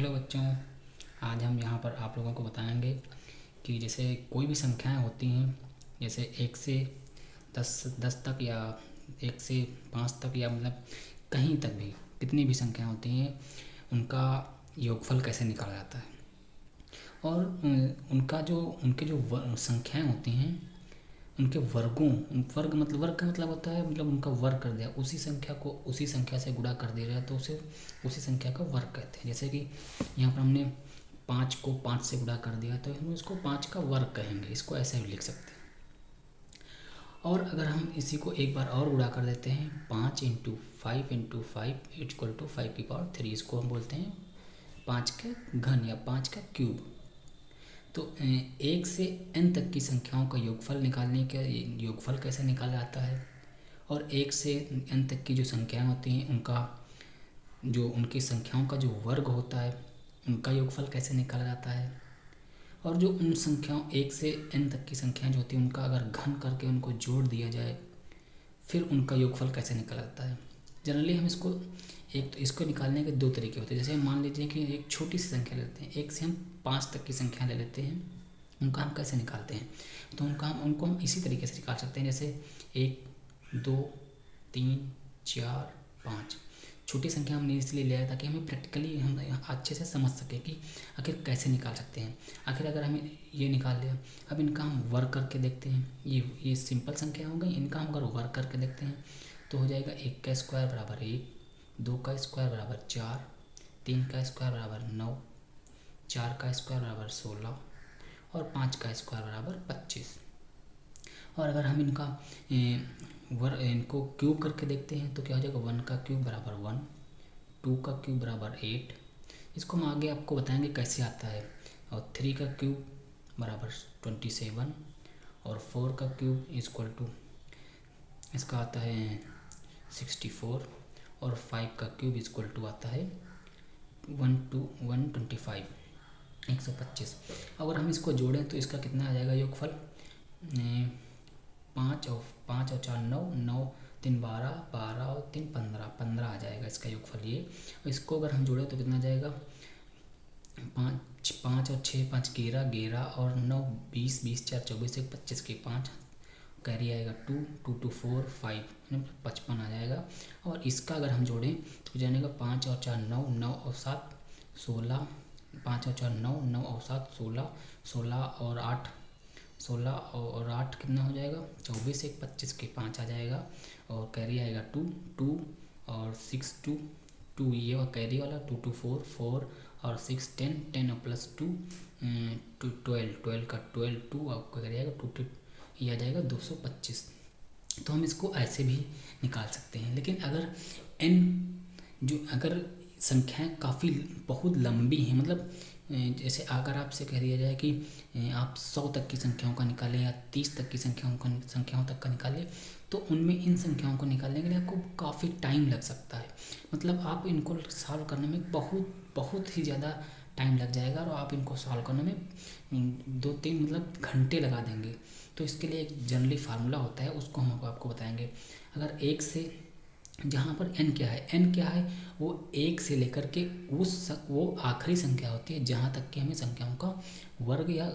Hello बच्चों, आज हम यहाँ पर आप लोगों को बताएंगे कि जैसे कोई भी संख्याएं होती हैं, जैसे 1 से 10 तक या 1 से 5 तक या मतलब कहीं तक भी कितनी भी संख्याएं होती हैं, उनका योगफल कैसे निकाला जाता है। और उनके जो संख्याएं होती हैं, उनके वर्ग मतलब वर्ग का मतलब होता है मतलब उनका वर्ग कर दिया, उसी संख्या को उसी संख्या से गुणा कर दिया जाए तो उसे उसी संख्या का वर्ग कहते हैं। जैसे कि यहाँ पर हमने 5 को 5 से गुणा कर दिया तो हम उसको 5 का वर्ग कहेंगे, इसको ऐसे भी लिख सकते हैं। और अगर हम इसी को एक बार और गुणा कर देते हैं, 5 इंटू 5 इंटू 5 इक्वल टू 5⁻3, इसको हम बोलते हैं 5 का घन या 5 का क्यूब। तो 1 से n तक की संख्याओं का योगफल कैसे निकाला जाता है, और 1 से n तक की जो संख्याएं होती हैं उनकी संख्याओं का जो वर्ग होता है उनका योगफल कैसे निकाला जाता है, और जो उन संख्याओं 1 से n तक की संख्याएं जो होती हैं उनका अगर घन करके उनको जोड़ दिया जाए फिर उनका योगफल कैसे निकाला जाता है। जनरली हम इसको निकालने के 2 तरीके होते हैं। जैसे मान लीजिए कि एक छोटी सी संख्या लेते हैं, 1 से हम 5 तक की संख्या ले लेते हैं, उनका हम कैसे निकालते हैं, तो उनको हम इसी तरीके से निकाल सकते हैं। जैसे 1 2 3 4 5 छोटी संख्या हमने इसलिए लिया है ताकि हमें प्रैक्टिकली हम अच्छे से समझ सके कि आखिर कैसे निकाल सकते हैं। आखिर अगर हमें ये निकाल लिया, अब इनका हम वर्ग करके देखते हैं। ये सिंपल संख्या हो गई, इनका हम अगर वर्ग करके देखते हैं तो हो जाएगा 1 का स्क्वायर बराबर 1, 2 का स्क्वायर बराबर 4, 3 का स्क्वायर बराबर 9, 4 का स्क्वायर बराबर 16 और 5 का स्क्वायर बराबर 25। और अगर हम इनको क्यूब करके देखते हैं तो क्या हो जाएगा, 1 का क्यूब बराबर 1, 2 का क्यूब बराबर 8, इसको हम आगे आपको बताएंगे कैसे आता है। और 3 का क्यूब बराबर 27 और 4 का क्यूब इक्वल टू इसका आता है 64 और 5 का क्यूब इक्वल टू आता है 125 125। अगर हम इसको जोड़ें तो इसका कितना आ जाएगा योगफल, 5 और 4 9, 9 3 12, 12 और 3 15, 15 आ जाएगा इसका योगफल ये। और इसको अगर हम जोड़ें तो कितना आ जाएगा, 5 और 6 5 11, 11 और 9 20, 20 4 24, 1 25 के 5 कैरी आएगा 2, 2 2 4 5 55 आ जाएगा। और इसका अगर हम जोड़ें तो जानेगा 5 और 4 9, 9 और 7 16, 5 और 4 9, 9 और 7 16, 16 और 8 16 और 8 कितना हो जाएगा, 24, 1 25 के 5 आ जाएगा। और कैरी आएगा 2 2 और 6 2 2, ये और कैरी वाला 2 2 4 4 और 6 10 10 और प्लस 2 12 12 का 12 2 आपको कैरी आएगा 2 ये आ जाएगा 225। तो हम इसको ऐसे भी निकाल सकते हैं। लेकिन अगर संख्याएं काफ़ी बहुत लंबी हैं, मतलब जैसे अगर आपसे कह दिया जाए कि आप 100 तक की संख्याओं का निकालें या 30 तक की संख्याओं तक का निकालें, तो उनमें इन संख्याओं को निकालने के लिए आपको काफ़ी टाइम लग सकता है। मतलब आप इनको सॉल्व करने में बहुत ही ज़्यादा टाइम लग जाएगा और आप इनको सॉल्व करने में 2-3 मतलब घंटे लगा देंगे। तो इसके लिए एक जनरली फार्मूला होता है, उसको हम आपको बताएंगे। अगर 1 से जहाँ पर n क्या है वो 1 से लेकर के वो आखिरी संख्या होती है जहाँ तक कि हमें संख्याओं का वर्ग या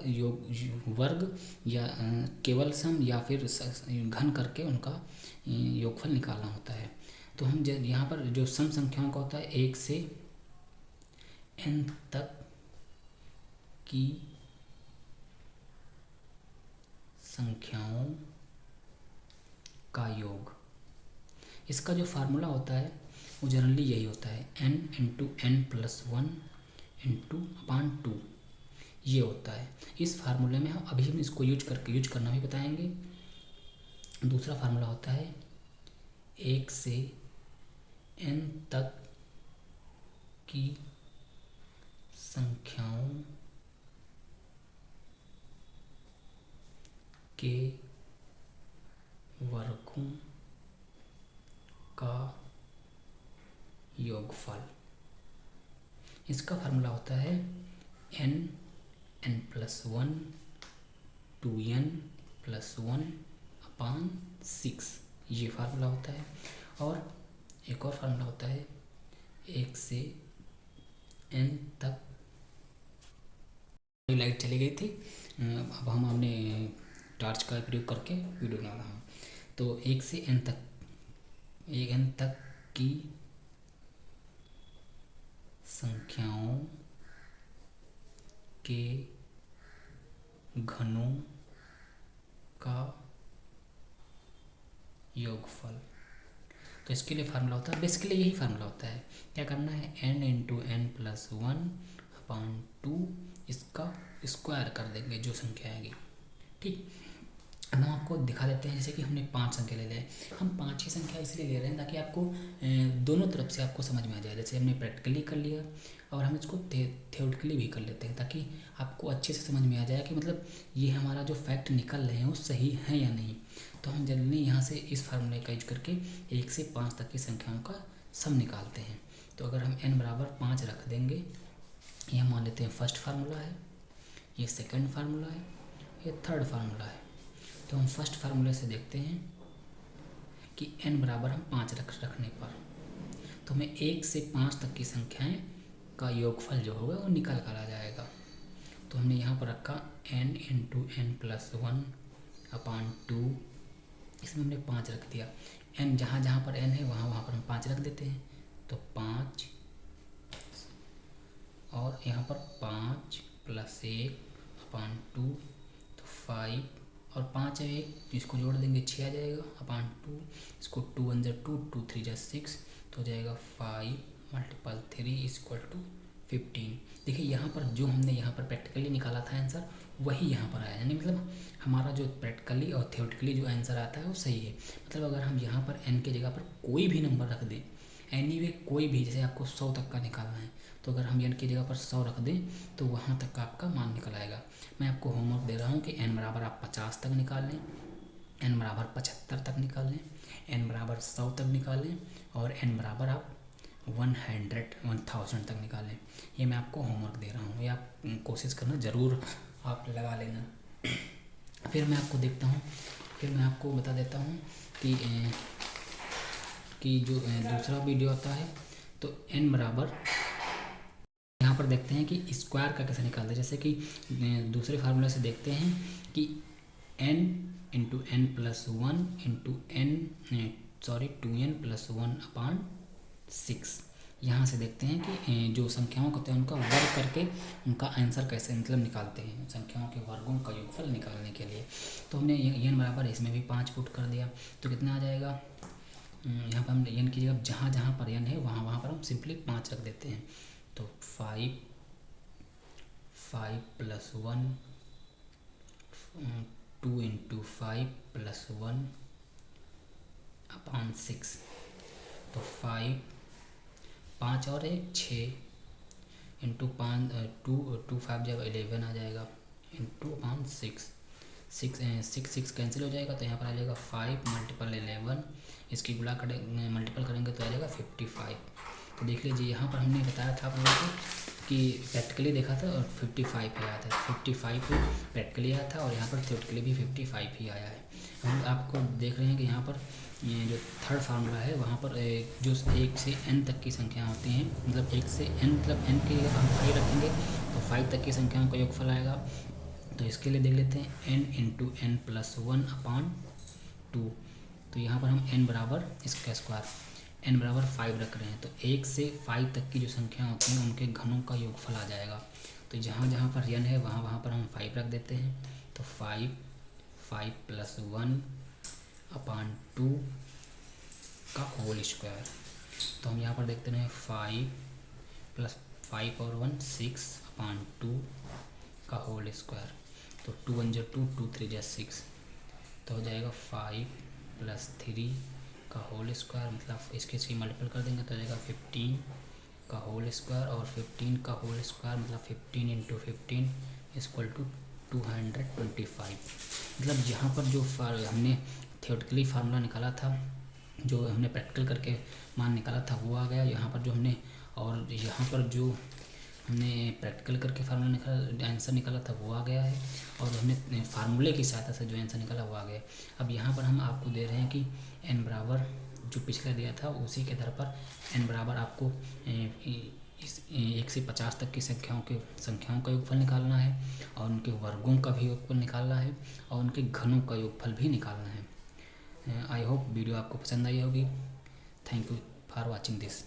केवल सम या फिर घन करके उनका योगफल निकालना होता है। तो हम यहाँ पर जो सम संख्याओं का होता है 1 से n तक की संख्याओं का योग, इसका जो फार्मूला होता है वो जनरली यही होता है, n into n plus 1 into अपान 2, ये होता है। इस फार्मूले में हम इसको यूज करना भी बताएंगे। दूसरा फार्मूला होता है 1 से n तक की संख्याओं के वर्गों का योगफल, इसका फार्मूला होता है n प्लस 1 2n प्लस 1 अपान 6, ये फार्मूला होता है। और एक और फार्मूला होता है 1 से n तक लाइट चली गई थी। अब हम अपने टॉर्च का प्रयोग करके वीडियो बना रहा हूँ। तो 1 से n तक की संख्याओं के घनों का योगफल। तो इसके लिए फार्मूला होता है, बेसिकली यही फार्मूला होता है। क्या करना है, n इंटू एन प्लस 1/2 इसका स्क्वायर कर देंगे जो संख्या आएगी। ठीक, अब हम आपको दिखा देते हैं। जैसे कि हमने 5 संख्या ले लिया, हम 5 ही संख्या इसलिए ले रहे हैं ताकि आपको दोनों तरफ से आपको समझ में आ जाए। जैसे हमने प्रैक्टिकली कर लिया और हम इसको थ्योरेटिकली भी कर लेते हैं, ताकि आपको अच्छे से समझ में आ जाए कि मतलब ये हमारा जो फैक्ट निकल रहे हैं वो सही है या नहीं। तो हम जल्दी यहाँ से इस फार्मूले का यूज करके 1 से 5 तक की संख्याओं का सम निकालते हैं। तो अगर हम n बराबर 5 रख देंगे, ये हम मान लेते हैं फर्स्ट फार्मूला है, ये सेकंड फार्मूला है, ये थर्ड फार्मूला है। तो हम फर्स्ट फार्मूले से देखते हैं कि n बराबर हम 5 रखने पर तो हमें 1 से 5 तक की संख्याएं का योगफल जो होगा वो निकल कर आ जाएगा। तो हमने यहाँ पर रखा n इंटू एन प्लस 1/2, इसमें हमने 5 रख दिया। n जहाँ जहाँ पर n है वहाँ पर हम 5 रख देते हैं। तो 5 और यहाँ पर 5 प्लस 1/2 तो 5 और 5 है 1, तो इसको जोड़ देंगे 6 आ जाएगा /2। इसको 2 1 2, 2 3 6, तो हो जाएगा 5 × 3 = 15। देखिए यहाँ पर जो हमने यहाँ पर प्रैक्टिकली निकाला था आंसर वही यहाँ पर आया, यानी मतलब हमारा जो प्रैक्टिकली और थ्योरेटिकली जो आंसर आता है वो सही है। मतलब अगर हम यहाँ पर n के जगह पर कोई भी नंबर रख दें, एनीवे कोई भी, जैसे आपको 100 तक का निकालना है तो अगर हम n की जगह पर 100 रख दें तो वहाँ तक का आपका मान निकल आएगा। मैं आपको होमवर्क दे रहा हूँ कि n बराबर आप 50 तक निकाल लें, n बराबर 75 तक निकाल लें, n बराबर 100 तक निकाल लें और n बराबर आप 1000 तक निकाल लें। ये मैं आपको होमवर्क दे रहा हूँ, ये आप कोशिश करना ज़रूर, आप लगा लेना। फिर मैं आपको देखता हूँ, फिर मैं आपको बता देता हूँ कि जो दूसरा वीडियो आता है तो n बराबर यहाँ पर देखते हैं कि स्क्वायर का कैसे निकालते हैं। जैसे कि दूसरे फार्मूले से देखते हैं कि n into n plus 1 into n 2n plus 1/6। यहाँ से देखते हैं कि जो संख्याओं होते हैं उनका वर्ग करके उनका आंसर कैसे मतलब निकालते हैं, संख्याओं के वर्गों का योगफल निकालने के लिए। तो हमने n बराबर इसमें भी 5 पुट कर दिया तो कितना आ जाएगा। यहाँ पर हम n की जगह जहाँ जहाँ पर n है वहाँ पर हम सिंपली 5 रख देते हैं। तो 5 प्लस 1 2 इंटू 5 प्लस 1/6, तो 5 और 1 6 इंटू 5 2 5 जब 11 आ जाएगा इंटू 6 कैंसिल हो जाएगा। तो यहाँ पर आ जाएगा 5 × 11, इसकी गुणा करेंगे मल्टीपल करेंगे तो आ जाएगा 55। तो देख लीजिए यहाँ पर हमने बताया था आप लोगों को कि प्रैक्टिकली देखा था और 55 आया था, 55 प्रैक्टिकली आया था और यहाँ पर थ्योरेटिकली भी 55 ही आया है। हम आपको देख रहे हैं कि यहाँ पर ये जो थर्ड फार्मूला है वहाँ पर जो 1 से n तक की संख्या होती हैं, मतलब 1 से n मतलब n की जगह हम 5 रखेंगे तो 5 तक की संख्याओं का योगफल आएगा। तो इसके लिए देख लेते हैं n इंटू एन प्लस 1/2। तो यहाँ पर हम n बराबर इसका स्क्वायर n बराबर 5 रख रहे हैं, तो 1 से 5 तक की जो संख्या होती हैं उनके घनों का योगफल आ जाएगा। तो जहाँ जहाँ पर n है वहाँ पर हम 5 रख देते हैं। तो 5 प्लस 1/2 का होल स्क्वायर। तो हम यहाँ पर देखते हैं 5 प्लस 5 और 1 6/2 का होल स्क्वायर। तो 2 1 2, 2 3 6, तो हो जाएगा 5 प्लस 3 का होल स्क्वायर, मतलब इसके से मल्टीपल कर देंगे तो हो जाएगा 15 का होल स्क्वायर, और 15 का होल स्क्वायर मतलब 15 इंटू 15 = 225। मतलब यहाँ पर जो हमने थ्योरेटिकली फार्मूला निकाला था, जो हमने प्रैक्टिकल करके मान निकाला था वो आ गया यहाँ पर जो हमने, और यहाँ पर जो हमने प्रैक्टिकल करके फार्मूला निकाला आंसर निकाला था वो आ गया है, और हमने फार्मूले की सहायता से जो आंसर निकाला वो आ गया। अब यहाँ पर हम आपको दे रहे हैं कि n बराबर जो पिछले दिया था उसी के आधार पर n बराबर आपको इस 1 से 50 तक की संख्याओं का योगफल निकालना है और उनके वर्गों का भी योगफल निकालना है और उनके घनों का योगफल भी निकालना है। आई होप वीडियो आपको पसंद आई होगी। Thank you for watching this.